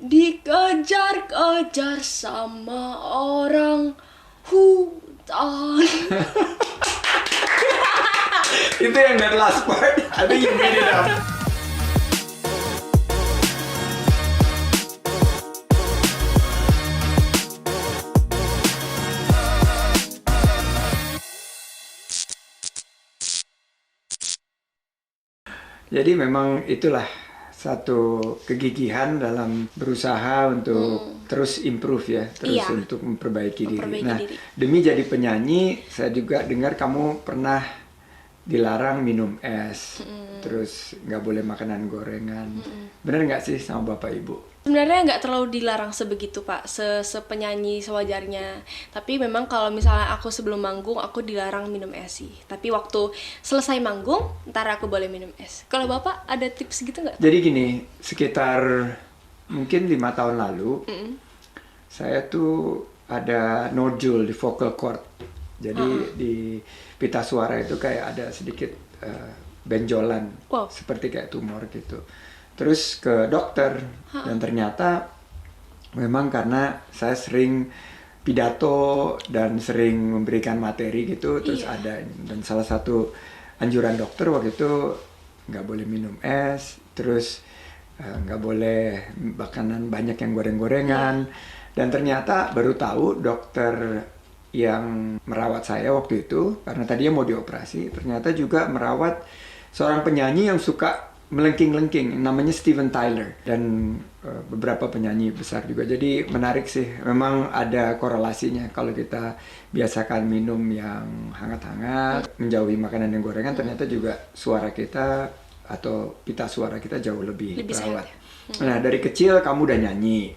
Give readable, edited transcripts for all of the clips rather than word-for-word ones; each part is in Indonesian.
dikejar-kejar sama orang hutan. Itu yang that last part. I think you made it up. Jadi memang itulah satu kegigihan dalam berusaha untuk terus improve ya, terus Iya. untuk memperbaiki diri. Memperbaiki Nah, diri. demi jadi penyanyi, saya juga dengar kamu pernah dilarang minum es, terus nggak boleh makanan gorengan. Bener nggak sih sama bapak ibu? Sebenarnya nggak terlalu dilarang sebegitu Pak, sepenyanyi sewajarnya. Tapi memang kalau misalnya aku sebelum manggung, aku dilarang minum es sih. Tapi waktu selesai manggung, ntar aku boleh minum es. Kalau Bapak ada tips gitu nggak? Jadi gini, sekitar mungkin 5 tahun lalu, saya tuh ada nodule di vocal cord. Jadi di pita suara itu kayak ada sedikit benjolan, Wow. seperti kayak tumor gitu. Terus ke dokter, dan ternyata memang karena saya sering pidato dan sering memberikan materi gitu, terus Iya. ada. Dan salah satu anjuran dokter waktu itu nggak boleh minum es, terus nggak boleh makanan banyak yang goreng-gorengan. Dan ternyata baru tahu dokter yang merawat saya waktu itu, karena tadinya mau dioperasi, ternyata juga merawat seorang penyanyi yang suka melengking-lengking, namanya Steven Tyler, dan beberapa penyanyi besar juga. Jadi menarik sih, memang ada korelasinya. Kalau kita biasakan minum yang hangat-hangat, menjauhi makanan yang gorengan, ternyata juga suara kita atau pita suara kita jauh lebih terawat. Nah, dari kecil kamu udah nyanyi.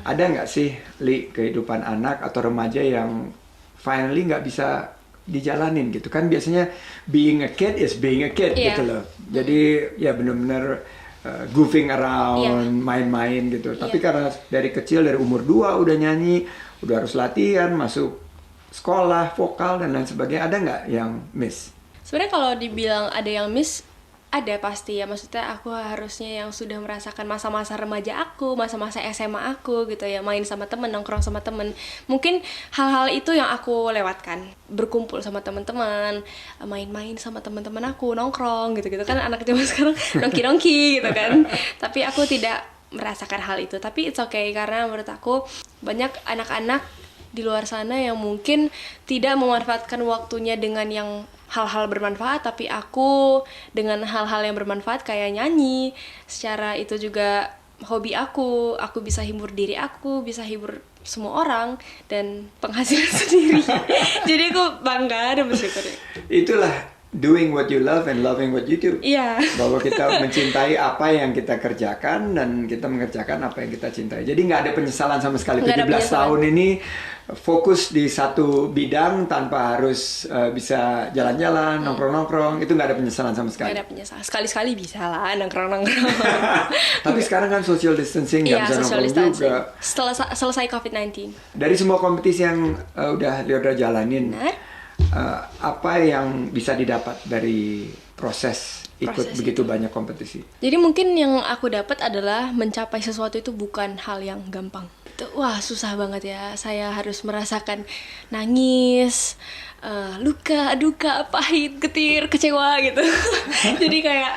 Ada nggak sih, Li, kehidupan anak atau remaja yang finally nggak bisa dijalanin gitu kan? Biasanya being a kid is being a kid gitu loh. Jadi ya benar-benar goofing around, main-main gitu. Tapi karena dari kecil, dari umur 2 udah nyanyi, udah harus latihan, masuk sekolah, vokal dan lain sebagainya. Ada nggak yang miss? Sebenarnya kalau dibilang ada yang miss, ada pasti ya. Maksudnya aku harusnya yang sudah merasakan masa-masa remaja aku, masa-masa SMA aku gitu ya, main sama temen, nongkrong sama temen. Mungkin hal-hal itu yang aku lewatkan, berkumpul sama teman-teman, main-main sama teman-teman aku, nongkrong gitu-gitu kan, anak zaman sekarang nongki-nongki gitu kan. Tapi aku tidak merasakan hal itu. Tapi it's okay, karena menurut aku banyak anak-anak di luar sana yang mungkin tidak memanfaatkan waktunya dengan yang hal-hal bermanfaat, tapi aku dengan hal-hal yang bermanfaat kayak nyanyi, secara itu juga hobi aku bisa hibur diri aku, bisa hibur semua orang, dan penghasilan sendiri. Jadi aku bangga dan bersyukur. Itulah doing what you love and loving what you do. Iya. Bahwa kita mencintai apa yang kita kerjakan dan kita mengerjakan apa yang kita cintai. Jadi nggak ada penyesalan sama sekali. Nggak ada 17 penyesalan. tahun ini fokus di satu bidang tanpa harus bisa jalan-jalan, nongkrong-nongkrong. Itu nggak ada penyesalan sama sekali. Nggak ada penyesalan. Sekali-sekali bisa lah nongkrong-nongkrong. Tapi sekarang kan social distancing, nggak Iya, bisa social nongkrong distancing. juga. Setelah selesai COVID-19. Dari semua kompetisi yang udah Leodra jalanin, Benar. apa yang bisa didapat dari proses ikut Proses begitu banyak kompetisi? Jadi mungkin yang aku dapat adalah mencapai sesuatu itu bukan hal yang gampang. Wah, susah banget ya. Saya harus merasakan nangis, luka, duka, pahit, getir, kecewa gitu. Jadi kayak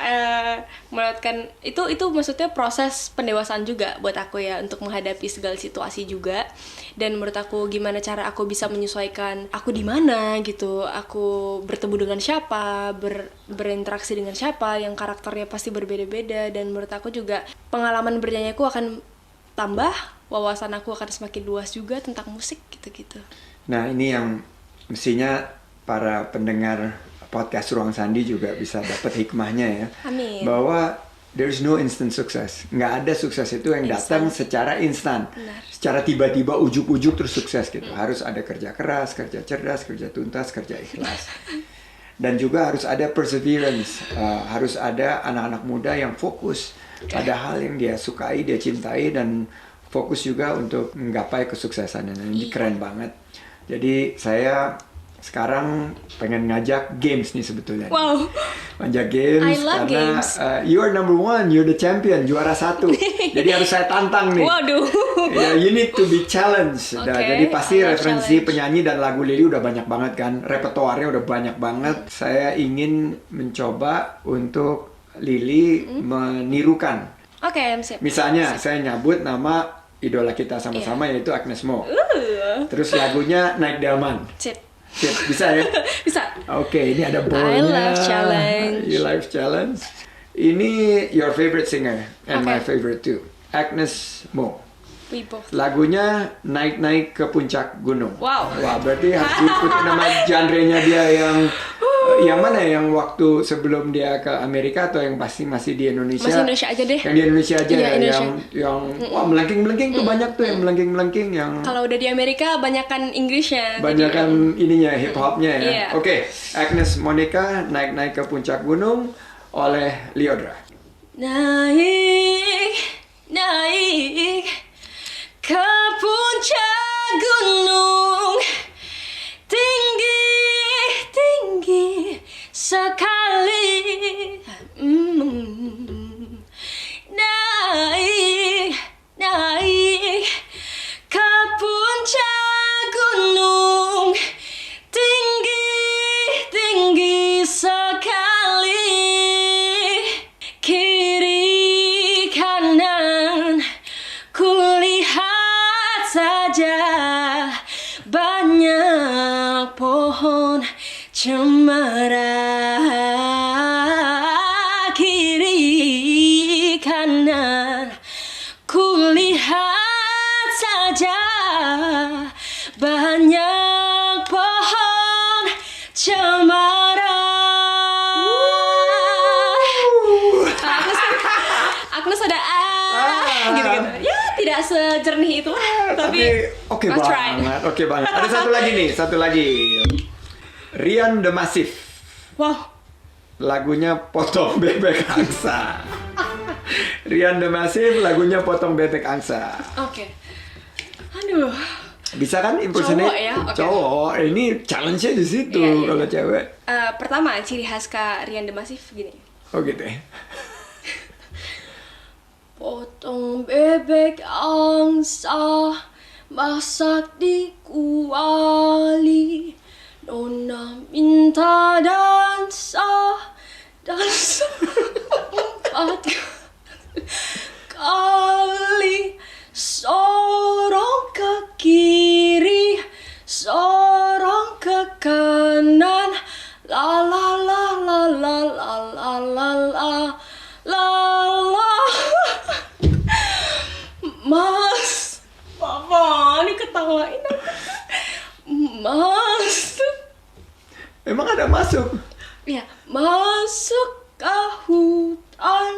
melewatkan itu maksudnya proses pendewasaan juga buat aku ya, untuk menghadapi segala situasi juga. Dan menurut aku gimana cara aku bisa menyesuaikan aku di mana gitu, aku bertemu dengan siapa, berinteraksi dengan siapa yang karakternya pasti berbeda-beda. Dan menurut aku juga pengalaman bernyanyi aku akan tambah, wawasan aku akan semakin luas juga tentang musik gitu-gitu. Nah, ini yang mestinya para pendengar podcast Ruang Sandi juga bisa dapat hikmahnya ya. Amin. Bahwa there is no instant success. Nggak ada sukses itu yang datang secara instan. Benar. Secara tiba-tiba ujuk-ujuk terus sukses gitu. Harus ada kerja keras, kerja cerdas, kerja tuntas, kerja ikhlas. Dan juga harus ada perseverance. Harus ada anak-anak muda yang fokus pada hal yang dia sukai, dia cintai, dan fokus juga untuk menggapai kesuksesan. Dan ini keren banget. Jadi saya sekarang pengen ngajak games nih sebetulnya. Wow. manja games. I love karena games. You are number one, you're the champion, juara 1. Jadi harus saya tantang nih. Waduh. Ya, you need to be challenged. Nah, Oke, jadi pasti I love referensi challenge. penyanyi dan lagu Lily udah banyak banget kan, repertoarnya udah banyak banget. Saya ingin mencoba untuk Lily menirukan. Oke, sip. Misalnya saya nyebut nama idola kita sama-sama yaitu Agnes Mo. Terus lagunya Naik Delman. Sip. Sip, bisa ya? Bisa. Oke, ini ada ballnya. I love challenge. You love challenge. Ini your favorite singer and my Okay. favorite too. Agnes Mo. We both. Lagunya Naik-Naik ke Puncak Gunung. Wow. Wah, berarti harus diikuti nama genre-nya dia yang mana yang waktu sebelum dia ke Amerika atau yang pasti masih di Indonesia? Masih Indonesia aja deh. Yang di Indonesia aja Iya, ya, Indonesia. yang wah melengking-melengking tuh banyak tuh yang melengking-melengking yang Kalau udah di Amerika banyakan Inggrisnya. banyakan ininya hip hopnya ya. Iya. Oke, Agnes Monica Naik-Naik ke Puncak Gunung oleh Lyodra. Naik, naik ke puncak gunung, tinggi, tinggi sekali. Naik, naik ke puncak gunung, tinggi, tinggi sekali. Kiri kanan kulihat saja banyak pohon cemara. Kiri kanan kulihat saja banyak pohon cemara. Agnes ada gitu-gitu. Ya tidak sejernih itu lah, tapi oke let's try. banget, oke banget. Ada satu lagi. Rian The Massive. Wow. Lagunya Potong Bebek Angsa. Rian The Massive lagunya Potong Bebek Angsa. Oke. Aduh. Bisa kan impersonate? Cowok ya? Oke. Cowok. Ini challenge-nya di situ Iya, iya, kalau iya. cewek. Pertama ciri khas Kak Rian The Massive gini. Oh gitu ya. Potong bebek angsa masak di kuali, Nona minta dansa empat kali, sorong ke kiri, sorong ke kanan, la la la la la la la la la la. Mas, Papa, ini ketawain aku. Masuk, Emang ada masuk? ya, masuk ke hutan,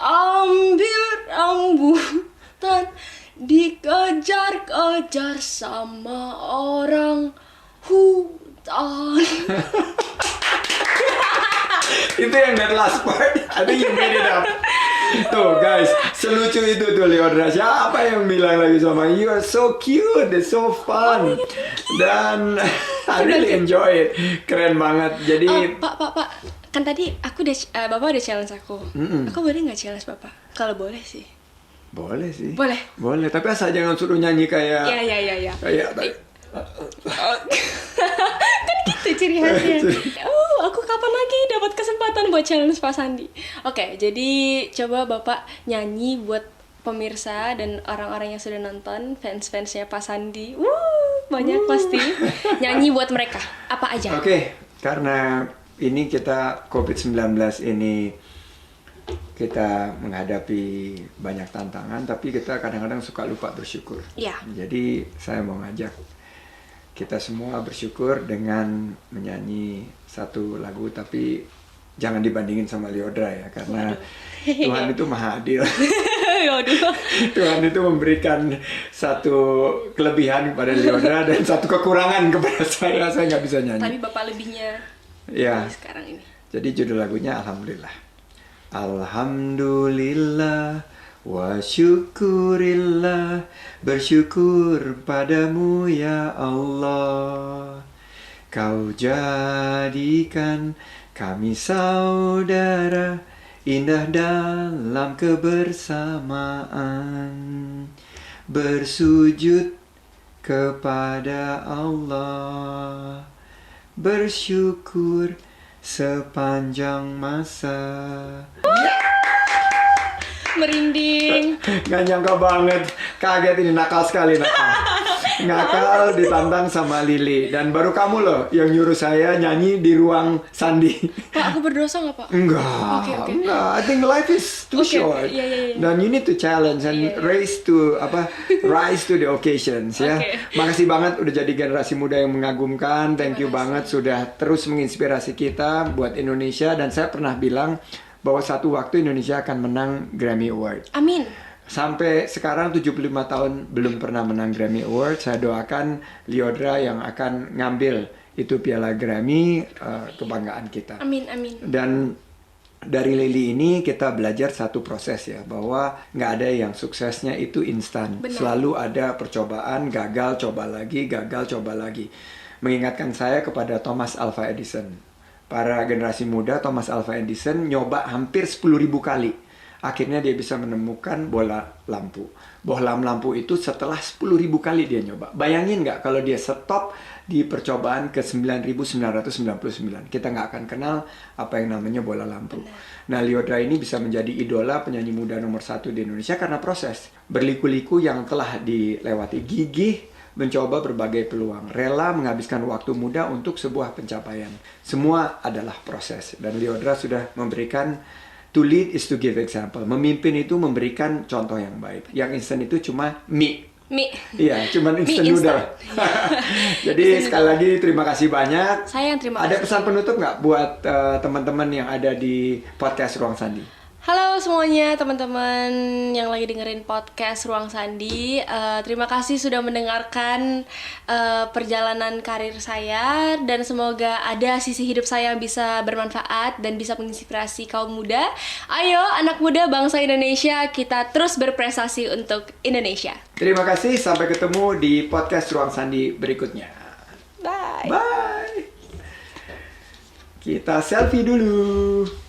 ambil rambutan, dikejar-kejar sama orang hutan. Itu yang that last part. I think you made it up. Tuh guys, selucu itu tuh Lyodra. Siapa yang bilang lagi sama you are so cute, it's so fun. Dan I really enjoy it. Keren banget. Jadi Pak, kan tadi aku udah Bapak udah challenge aku. Aku boleh nggak challenge Bapak? Kalau boleh sih. boleh sih. Boleh. Boleh, tapi asal jangan suruh nyanyi kayak Ya. kayak Kan gitu ciri khasnya. Oh, aku kapan lagi dapat kesempatan buat challenge Pak Sandi? Oke, jadi coba Bapak nyanyi buat pemirsa dan orang-orang yang sudah nonton, fans-fansnya Pak Sandi. Banyak pasti. Nyanyi buat mereka. Apa aja? Oke, karena ini kita COVID-19 ini kita menghadapi banyak tantangan, tapi kita kadang-kadang suka lupa bersyukur. Iya. Jadi saya mau ngajak kita semua bersyukur dengan menyanyi satu lagu, tapi jangan dibandingin sama Lyodra ya, karena Tuhan itu maha adil. Waduh. Tuhan itu memberikan satu kelebihan kepada Lyodra dan satu kekurangan kepada saya nggak bisa nyanyi. Tapi Bapak lebihnya Ya, sekarang ini. jadi judul lagunya Alhamdulillah. Alhamdulillah wa syukurillah, bersyukur padamu ya Allah. Kau jadikan Kami saudara indah dalam kebersamaan, bersujud kepada Allah, bersyukur sepanjang masa. Merinding. Nggak nyangka banget, kaget ini, nakal sekali nakal. Ngakal ditantang sama Lili. Dan baru kamu loh yang nyuruh saya nyanyi di ruang Sandi. Pak, aku berdosa nggak, Pak? Enggak, Oke. enggak. I think life is too Oke, short. iya. Dan you need to challenge and rise to the occasions ya. Oke. Makasih banget udah jadi generasi muda yang mengagumkan. Thank you banget sudah terus menginspirasi kita buat Indonesia. Dan saya pernah bilang bahwa satu waktu Indonesia akan menang Grammy Award. Amin. Sampai sekarang 75 tahun belum pernah menang Grammy Award. Saya doakan Lyodra yang akan ngambil itu piala Grammy, kebanggaan kita. Amin. Dan dari Lili ini kita belajar satu proses ya, bahwa nggak ada yang suksesnya itu instan. Benar. Selalu ada percobaan, gagal, coba lagi, gagal, coba lagi. Mengingatkan saya kepada Thomas Alva Edison. Para generasi muda, Thomas Alva Edison nyoba hampir 10.000 kali. Akhirnya dia bisa menemukan bola lampu. Bola lampu itu setelah 10.000 kali dia nyoba. Bayangin nggak kalau dia stop di percobaan ke 9.999. Kita nggak akan kenal apa yang namanya bola lampu. Nah, Lyodra ini bisa menjadi idola penyanyi muda nomor 1 di Indonesia karena proses. Berliku-liku yang telah dilewati, gigih mencoba berbagai peluang, rela menghabiskan waktu muda untuk sebuah pencapaian. Semua adalah proses. Dan Lyodra sudah memberikan, to lead is to give example. Memimpin itu memberikan contoh yang baik. Yang instan itu cuma mie. Iya, cuma instant noodle. Jadi sekali lagi terima kasih banyak. Saya yang terima Ada kasih. pesan penutup nggak buat teman-teman yang ada di podcast Ruang Sandi? Halo semuanya teman-teman yang lagi dengerin podcast Ruang Sandi. Terima kasih sudah mendengarkan perjalanan karir saya. Dan semoga ada sisi hidup saya yang bisa bermanfaat dan bisa menginspirasi kaum muda. Ayo anak muda bangsa Indonesia, kita terus berprestasi untuk Indonesia. Terima kasih, sampai ketemu di podcast Ruang Sandi berikutnya. Bye. Bye. Kita selfie dulu.